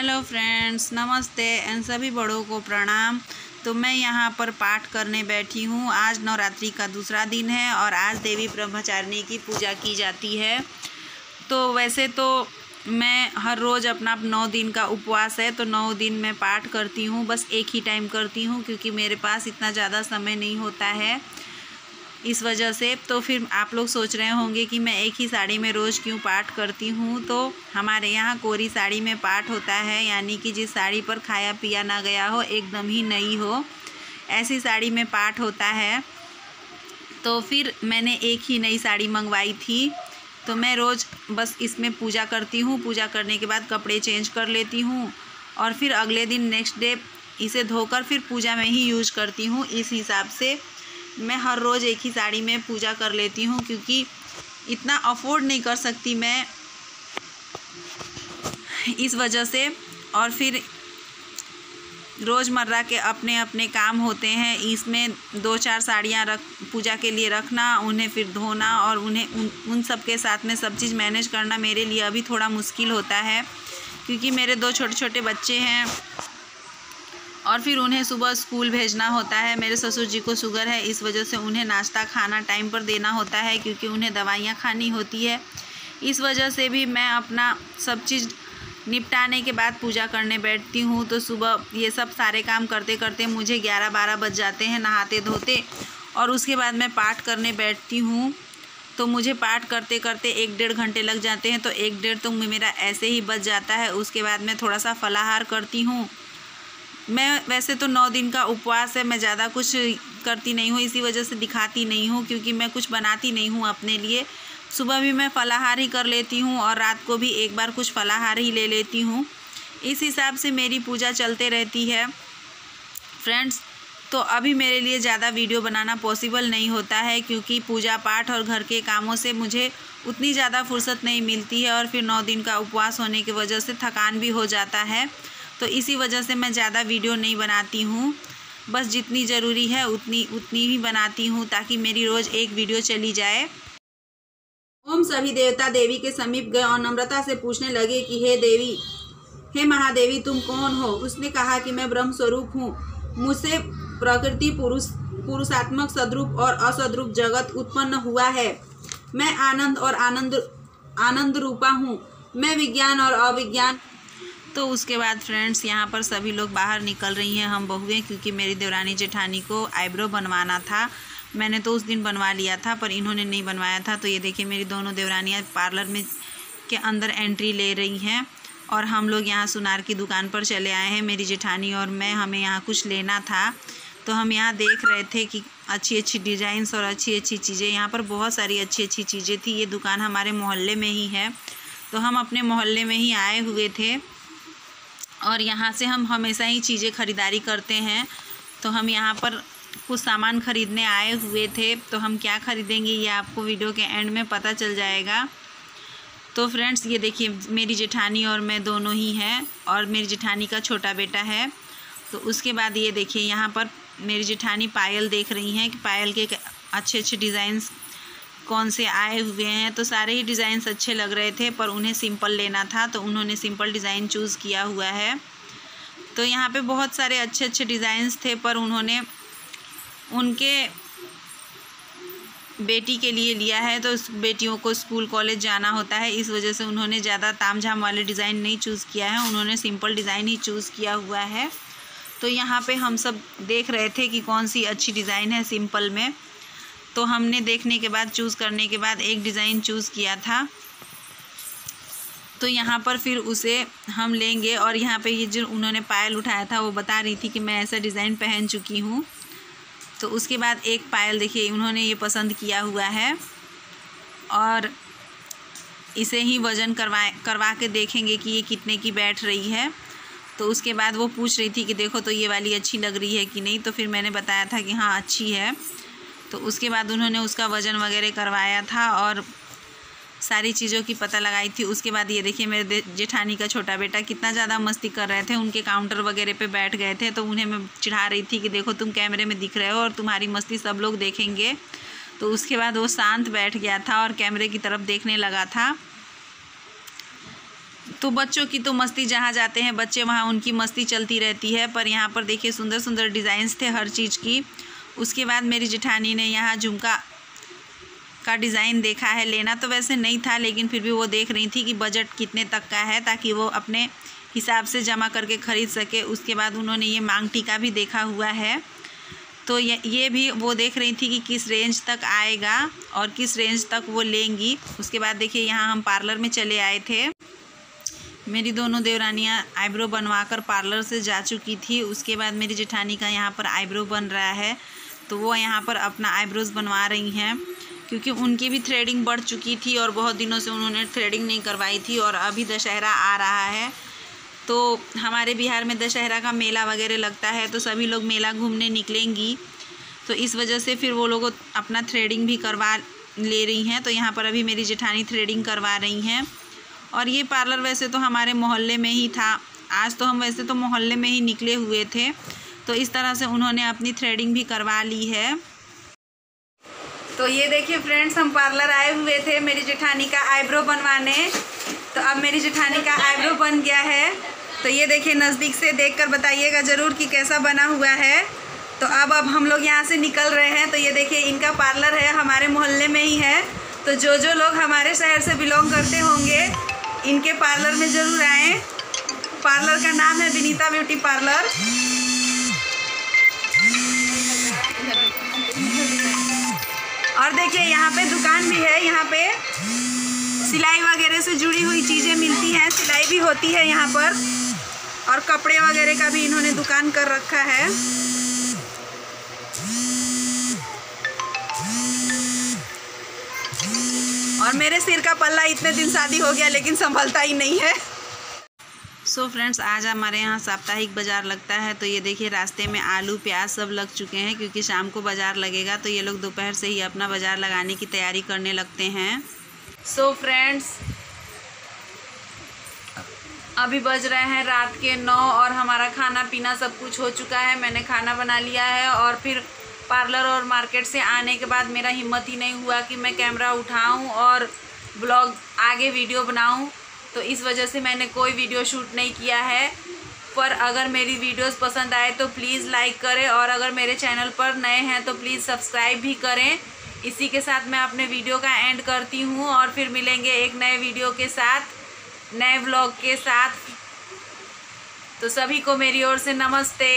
Hello friends, नमस्ते and सभी बड़ों को प्रणाम। तो मैं यहाँ पर पाठ करने बैठी हूँ। आज नवरात्रि का दूसरा दिन है और आज देवी ब्रह्मचारिणी की पूजा की जाती है। तो वैसे तो मैं हर रोज़ अपना 9 दिन का उपवास है, तो 9 दिन मैं पाठ करती हूँ। बस एक ही टाइम करती हूँ क्योंकि मेरे पास इतना ज़्यादा समय नहीं होता है, इस वजह से। तो फिर आप लोग सोच रहे होंगे कि मैं एक ही साड़ी में रोज़ क्यों पाठ करती हूँ। तो हमारे यहाँ कोरी साड़ी में पाठ होता है, यानी कि जिस साड़ी पर खाया पिया ना गया हो, एकदम ही नई हो, ऐसी साड़ी में पाठ होता है। तो फिर मैंने एक ही नई साड़ी मंगवाई थी, तो मैं रोज़ बस इसमें पूजा करती हूँ। पूजा करने के बाद कपड़े चेंज कर लेती हूँ और फिर अगले दिन नेक्स्ट डे इसे धोकर फिर पूजा में ही यूज करती हूँ। इस हिसाब से मैं हर रोज़ एक ही साड़ी में पूजा कर लेती हूँ, क्योंकि इतना अफोर्ड नहीं कर सकती मैं, इस वजह से। और फिर रोज़मर्रा के अपने अपने काम होते हैं, इसमें 2-4 साड़ियाँ पूजा के लिए रखना, उन्हें फिर धोना और उन्हें उन सब के साथ में सब चीज़ मैनेज करना मेरे लिए अभी थोड़ा मुश्किल होता है, क्योंकि मेरे 2 छोटे छोटे बच्चे हैं और फिर उन्हें सुबह स्कूल भेजना होता है। मेरे ससुर जी को शुगर है, इस वजह से उन्हें नाश्ता खाना टाइम पर देना होता है, क्योंकि उन्हें दवाइयाँ खानी होती है। इस वजह से भी मैं अपना सब चीज़ निपटाने के बाद पूजा करने बैठती हूँ। तो सुबह ये सब सारे काम करते करते मुझे 11-12 बज जाते हैं नहाते धोते, और उसके बाद मैं पाठ करने बैठती हूँ। तो मुझे पाठ करते करते 1-1.5 घंटे लग जाते हैं, तो 1-1.5 तो मेरा ऐसे ही बच जाता है। उसके बाद मैं थोड़ा सा फलाहार करती हूँ। मैं वैसे तो 9 दिन का उपवास है, मैं ज़्यादा कुछ करती नहीं हूँ, इसी वजह से दिखाती नहीं हूँ, क्योंकि मैं कुछ बनाती नहीं हूँ अपने लिए। सुबह भी मैं फलाहार ही कर लेती हूँ और रात को भी एक बार कुछ फलाहार ही ले लेती हूँ। इस हिसाब से मेरी पूजा चलते रहती है फ्रेंड्स। तो अभी मेरे लिए ज़्यादा वीडियो बनाना पॉसिबल नहीं होता है, क्योंकि पूजा पाठ और घर के कामों से मुझे उतनी ज़्यादा फुर्सत नहीं मिलती है, और फिर 9 दिन का उपवास होने की वजह से थकान भी हो जाता है। तो इसी वजह से मैं ज़्यादा वीडियो नहीं बनाती हूँ, बस जितनी ज़रूरी है उतनी ही बनाती हूँ, ताकि मेरी रोज़ एक वीडियो चली जाए। ओम सभी देवता देवी के समीप गए और नम्रता से पूछने लगे कि हे देवी, हे महादेवी, तुम कौन हो? उसने कहा कि मैं ब्रह्म स्वरूप हूँ। मुझसे प्रकृति पुरुषात्मक सद्रूप और असद्रूप जगत उत्पन्न हुआ है। मैं आनंद और आनंद रूपा हूँ। मैं विज्ञान और अविज्ञान। तो उसके बाद फ्रेंड्स यहाँ पर सभी लोग बाहर निकल रही हैं, हम बहुएं, क्योंकि मेरी देवरानी जेठानी को आईब्रो बनवाना था। मैंने तो उस दिन बनवा लिया था, पर इन्होंने नहीं बनवाया था। तो ये देखिए मेरी दोनों देवरानियाँ पार्लर में के अंदर एंट्री ले रही हैं, और हम लोग यहाँ सुनार की दुकान पर चले आए हैं, मेरी जेठानी और मैं। हमें यहाँ कुछ लेना था, तो हम यहाँ देख रहे थे कि अच्छी अच्छी डिज़ाइंस और अच्छी अच्छी चीज़ें, यहाँ पर बहुत सारी अच्छी अच्छी चीज़ें थी। ये दुकान हमारे मोहल्ले में ही है, तो हम अपने मोहल्ले में ही आए हुए थे और यहाँ से हम हमेशा ही चीज़ें ख़रीदारी करते हैं। तो हम यहाँ पर कुछ सामान ख़रीदने आए हुए थे, तो हम क्या ख़रीदेंगे ये आपको वीडियो के एंड में पता चल जाएगा। तो फ्रेंड्स ये देखिए मेरी जेठानी और मैं दोनों ही हैं, और मेरी जेठानी का छोटा बेटा है। तो उसके बाद ये देखिए यहाँ पर मेरी जेठानी पायल देख रही हैं कि पायल के अच्छे अच्छे डिज़ाइंस कौन से आए हुए हैं। तो सारे ही डिज़ाइंस अच्छे लग रहे थे, पर उन्हें सिंपल लेना था, तो उन्होंने सिंपल डिज़ाइन चूज़ किया हुआ है। तो यहाँ पे बहुत सारे अच्छे अच्छे डिज़ाइंस थे, पर उन्होंने उनके बेटी के लिए लिया है, तो बेटियों को स्कूल कॉलेज जाना होता है, इस वजह से उन्होंने ज़्यादा तामझाम वाले डिज़ाइन नहीं चूज़ किया है, उन्होंने सिंपल डिज़ाइन ही चूज़ किया हुआ है। तो यहाँ पे हम सब देख रहे थे कि कौन सी अच्छी डिज़ाइन है सिंपल में। तो हमने देखने के बाद चूज़ करने के बाद एक डिज़ाइन चूज़ किया था, तो यहाँ पर फिर उसे हम लेंगे। और यहाँ पे ये जो उन्होंने पायल उठाया था, वो बता रही थी कि मैं ऐसा डिज़ाइन पहन चुकी हूँ। तो उसके बाद एक पायल देखिए उन्होंने ये पसंद किया हुआ है, और इसे ही वज़न करवा के देखेंगे कि ये कितने की बैठ रही है। तो उसके बाद वो पूछ रही थी कि देखो तो ये वाली अच्छी लग रही है कि नहीं। तो फिर मैंने बताया था कि हाँ अच्छी है। तो उसके बाद उन्होंने उसका वज़न वगैरह करवाया था और सारी चीज़ों की पता लगाई थी। उसके बाद ये देखिए मेरे जेठानी का छोटा बेटा कितना ज़्यादा मस्ती कर रहे थे, उनके काउंटर वगैरह पे बैठ गए थे। तो उन्हें मैं चिढ़ा रही थी कि देखो तुम कैमरे में दिख रहे हो और तुम्हारी मस्ती सब लोग देखेंगे। तो उसके बाद वो शांत बैठ गया था और कैमरे की तरफ देखने लगा था। तो बच्चों की तो मस्ती, जहाँ जाते हैं बच्चे वहाँ उनकी मस्ती चलती रहती है। पर यहाँ पर देखिए सुंदर सुंदर डिज़ाइंस थे हर चीज़ की। उसके बाद मेरी जेठानी ने यहाँ झुमका का डिज़ाइन देखा है। लेना तो वैसे नहीं था, लेकिन फिर भी वो देख रही थी कि बजट कितने तक का है, ताकि वो अपने हिसाब से जमा करके ख़रीद सके। उसके बाद उन्होंने ये मांग टीका भी देखा हुआ है, तो ये भी वो देख रही थी कि किस रेंज तक आएगा और किस रेंज तक वो लेंगी। उसके बाद देखिए यहाँ हम पार्लर में चले आए थे। मेरी दोनों देवरानियाँ आईब्रो बनवा कर पार्लर से जा चुकी थी। उसके बाद मेरी जेठानी का यहाँ पर आईब्रो बन रहा है, तो वो यहाँ पर अपना आईब्रोज़ बनवा रही हैं, क्योंकि उनकी भी थ्रेडिंग बढ़ चुकी थी और बहुत दिनों से उन्होंने थ्रेडिंग नहीं करवाई थी। और अभी दशहरा आ रहा है, तो हमारे बिहार में दशहरा का मेला वगैरह लगता है, तो सभी लोग मेला घूमने निकलेंगी, तो इस वजह से फिर वो लोग अपना थ्रेडिंग भी करवा ले रही हैं। तो यहाँ पर अभी मेरी जेठानी थ्रेडिंग करवा रही हैं। और ये पार्लर वैसे तो हमारे मोहल्ले में ही था। आज तो हम वैसे तो मोहल्ले में ही निकले हुए थे, तो इस तरह से उन्होंने अपनी थ्रेडिंग भी करवा ली है। तो ये देखिए फ्रेंड्स, हम पार्लर आए हुए थे मेरी जेठानी का आईब्रो बनवाने। तो अब मेरी जेठानी का आईब्रो बन गया है। तो ये देखिए, नज़दीक से देखकर बताइएगा ज़रूर कि कैसा बना हुआ है। तो अब हम लोग यहाँ से निकल रहे हैं। तो ये देखिए, इनका पार्लर है, हमारे मोहल्ले में ही है। तो जो लोग हमारे शहर से बिलोंग करते होंगे, इनके पार्लर में ज़रूर आएँ। पार्लर का नाम है विनीता ब्यूटी पार्लर। और देखिए यहाँ पे दुकान भी है। यहाँ पे सिलाई वगैरह से जुड़ी हुई चीज़ें मिलती हैं, सिलाई भी होती है यहाँ पर, और कपड़े वगैरह का भी इन्होंने दुकान कर रखा है। और मेरे सिर का पल्ला, इतने दिन शादी हो गया लेकिन संभलता ही नहीं है। सो फ्रेंड्स, आज हमारे यहाँ साप्ताहिक बाज़ार लगता है। तो ये देखिए, रास्ते में आलू प्याज सब लग चुके हैं, क्योंकि शाम को बाज़ार लगेगा। तो ये लोग दोपहर से ही अपना बाज़ार लगाने की तैयारी करने लगते हैं। सो फ्रेंड्स, अभी बज रहे हैं रात के 9 और हमारा खाना पीना सब कुछ हो चुका है। मैंने खाना बना लिया है, और फिर पार्लर और मार्केट से आने के बाद मेरा हिम्मत ही नहीं हुआ कि मैं कैमरा उठाऊं और ब्लॉग आगे वीडियो बनाऊं। तो इस वजह से मैंने कोई वीडियो शूट नहीं किया है। पर अगर मेरी वीडियोस पसंद आए तो प्लीज़ लाइक करें, और अगर मेरे चैनल पर नए हैं तो प्लीज़ सब्सक्राइब भी करें। इसी के साथ मैं अपने वीडियो का एंड करती हूँ, और फिर मिलेंगे एक नए वीडियो के साथ, नए व्लॉग के साथ। तो सभी को मेरी ओर से नमस्ते।